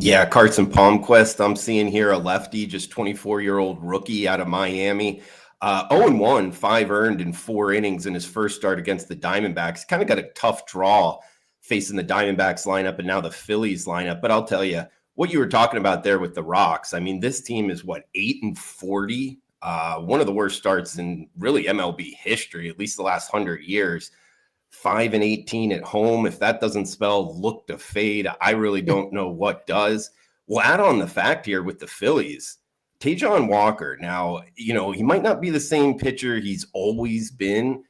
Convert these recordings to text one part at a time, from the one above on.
Yeah, Carson Palmquist, I'm seeing here, a lefty, just 24-year-old rookie out of Miami. 0-1, 5 earned in 4 innings in his first start against the Diamondbacks. Kind of got a tough draw facing the Diamondbacks lineup and now the Phillies lineup. But I'll tell you, what you were talking about there with the Rocks, I mean, this team is, 8-40? One of the worst starts in really MLB history, at least the last 100 years. 5-18 at home. If that doesn't spell look to fade, I really don't know what does. We'll add on the fact here with the Phillies. Tajon Walker, now, he might not be the same pitcher he's always been,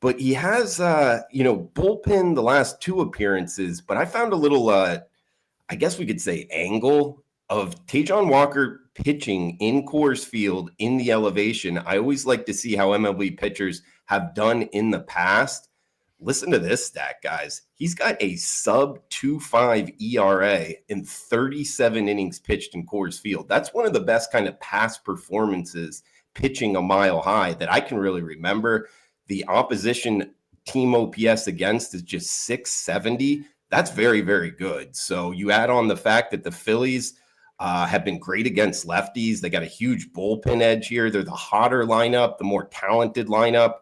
but he has, bullpen the last 2 appearances. But I found a little, I guess we could say, angle of Tajon Walker pitching in Coors Field in the elevation. I always like to see how MLB pitchers have done in the past. Listen to this stat, guys. He's got a sub 2.5 ERA in 37 innings pitched in Coors Field. That's one of the best kind of past performances pitching a mile high that I can really remember. The opposition team OPS against is just 670. That's very, very good. So you add on the fact that the Phillies have been great against lefties. They got a huge bullpen edge here. They're the hotter lineup, the more talented lineup.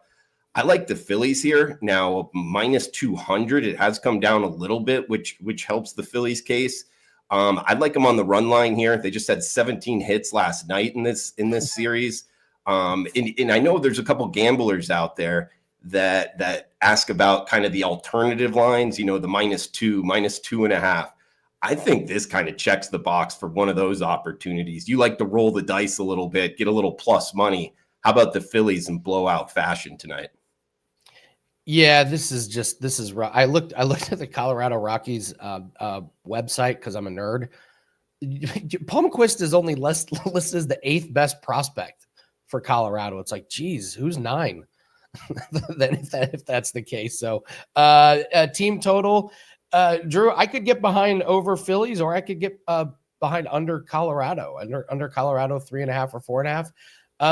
I like the Phillies here. Now, minus 200, it has come down a little bit, which helps the Phillies case. I'd like them on the run line here. They just had 17 hits last night in this series. And I know there's a couple gamblers out there that ask about kind of the alternative lines, the -2, -2.5. I think this kind of checks the box for one of those opportunities. You like to roll the dice a little bit, get a little plus money. How about the Phillies in blowout fashion tonight? Yeah, this is rough. I looked at the Colorado Rockies website because I'm a nerd. Palmquist is only listed as the 8th best prospect for Colorado. It's like, geez, who's 9? Then if that's the case. So team total, Drew, I could get behind over Phillies, or I could get behind under Colorado, under Colorado 3.5 or 4.5.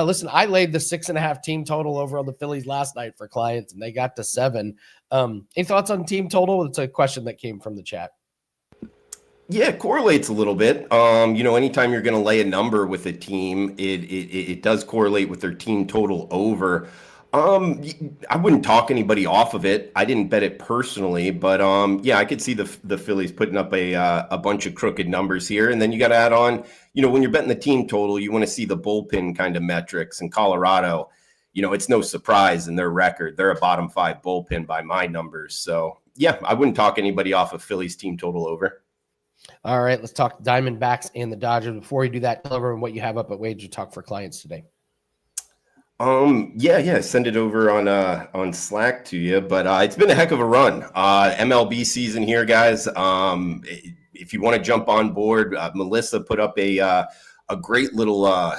Listen, I laid the 6.5 team total over on the Phillies last night for clients, and they got to 7. Any thoughts on team total? It's a question that came from the chat. Yeah, it correlates a little bit. Anytime you're going to lay a number with a team, it does correlate with their team total over. I wouldn't talk anybody off of it. I didn't bet it personally, but yeah, I could see the Phillies putting up a bunch of crooked numbers here. And then you got to add on, when you're betting the team total, you want to see the bullpen kind of metrics. In Colorado, it's no surprise in their record. They're a bottom 5 bullpen by my numbers. So yeah, I wouldn't talk anybody off of Phillies team total over. All right, let's talk Diamondbacks and the Dodgers. Before we do that, tell everyone what you have up at WagerTalk for clients today. Yeah. Send it over on Slack to you, but it's been a heck of a run. MLB season here, guys. If you want to jump on board, Melissa put up a great little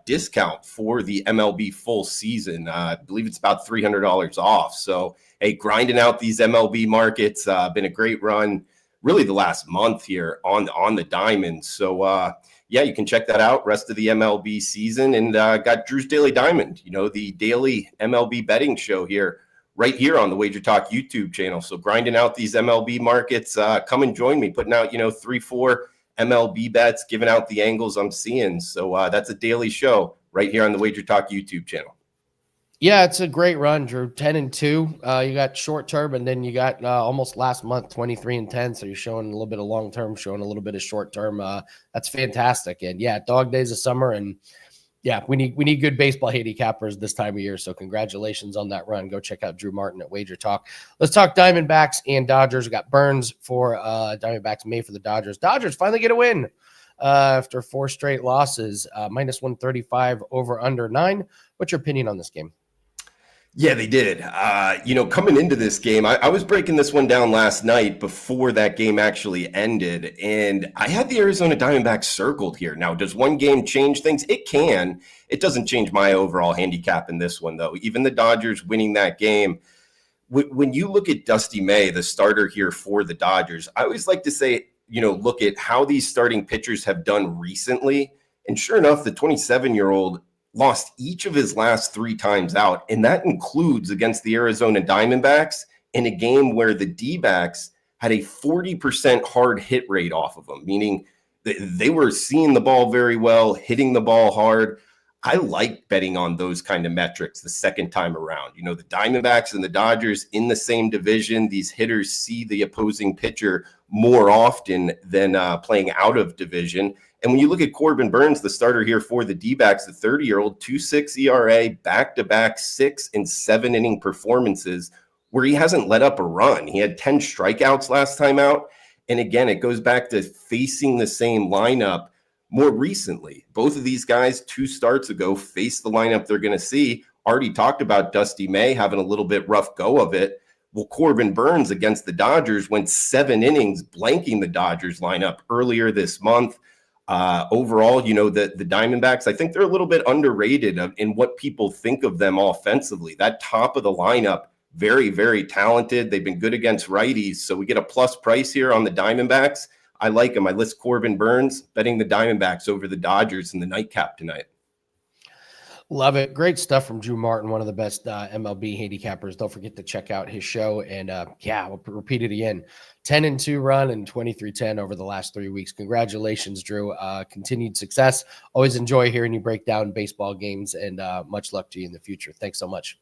discount for the MLB full season. I believe it's about $300 off. So, hey, grinding out these MLB markets, been a great run, really the last month here on the Diamonds. So, yeah, you can check that out. Rest of the MLB season, and got Drew's Daily Diamond, the daily MLB betting show here, right here on the WagerTalk YouTube channel. So grinding out these MLB markets, come and join me, putting out 3-4 MLB bets, giving out the angles I'm seeing. So that's a daily show right here on the WagerTalk YouTube channel. Yeah, it's a great run, Drew. 10-2. You got short term, and then you got almost last month 23-10. So you're showing a little bit of long term, showing a little bit of short term. That's fantastic. And yeah, dog days of summer, and yeah, we need good baseball handicappers this time of year. So congratulations on that run. Go check out Drew Martin at WagerTalk. Let's talk Diamondbacks and Dodgers. We got Burns for Diamondbacks, May for the Dodgers. Dodgers finally get a win after 4 straight losses. Minus 135 over under 9. What's your opinion on this game? Yeah, they did. Coming into this game, I was breaking this one down last night before that game actually ended, and I had the Arizona Diamondbacks circled here. Now, does one game change things? It can. It doesn't change my overall handicap in this one, though. Even the Dodgers winning that game, when you look at Dusty May, the starter here for the Dodgers, I always like to say, look at how these starting pitchers have done recently, and sure enough, the 27-year-old lost each of his last 3 times out, and that includes against the Arizona Diamondbacks in a game where the D-backs had a 40% hard hit rate off of them, meaning They were seeing the ball very well, hitting the ball hard. I like betting on those kind of metrics the second time around. You know, the Diamondbacks and the Dodgers in the same division, these hitters see the opposing pitcher more often than playing out of division. And when you look at Corbin Burnes, the starter here for the D-backs, the 30-year-old, 2.6 ERA, back-to-back 6 and 7 inning performances where he hasn't let up a run. He had 10 strikeouts last time out. And again, it goes back to facing the same lineup more recently. Both of these guys 2 starts ago faced the lineup they're going to see. Already talked about Dusty May having a little bit rough go of it. Well, Corbin Burnes against the Dodgers went 7 innings blanking the Dodgers lineup earlier this month. Overall, you know, the Diamondbacks, I think they're a little bit underrated in what people think of them offensively. That top of the lineup, very, very talented. They've been good against righties. So we get a plus price here on the Diamondbacks. I like them. I list Corbin Burnes, betting the Diamondbacks over the Dodgers in the nightcap tonight. Love it. Great stuff from Drew Martin, one of the best MLB handicappers. Don't forget to check out his show. And we'll repeat it again. 10-2 run and 23-10 over the last 3 weeks. Congratulations, Drew. Continued success. Always enjoy hearing you break down baseball games, and much luck to you in the future. Thanks so much.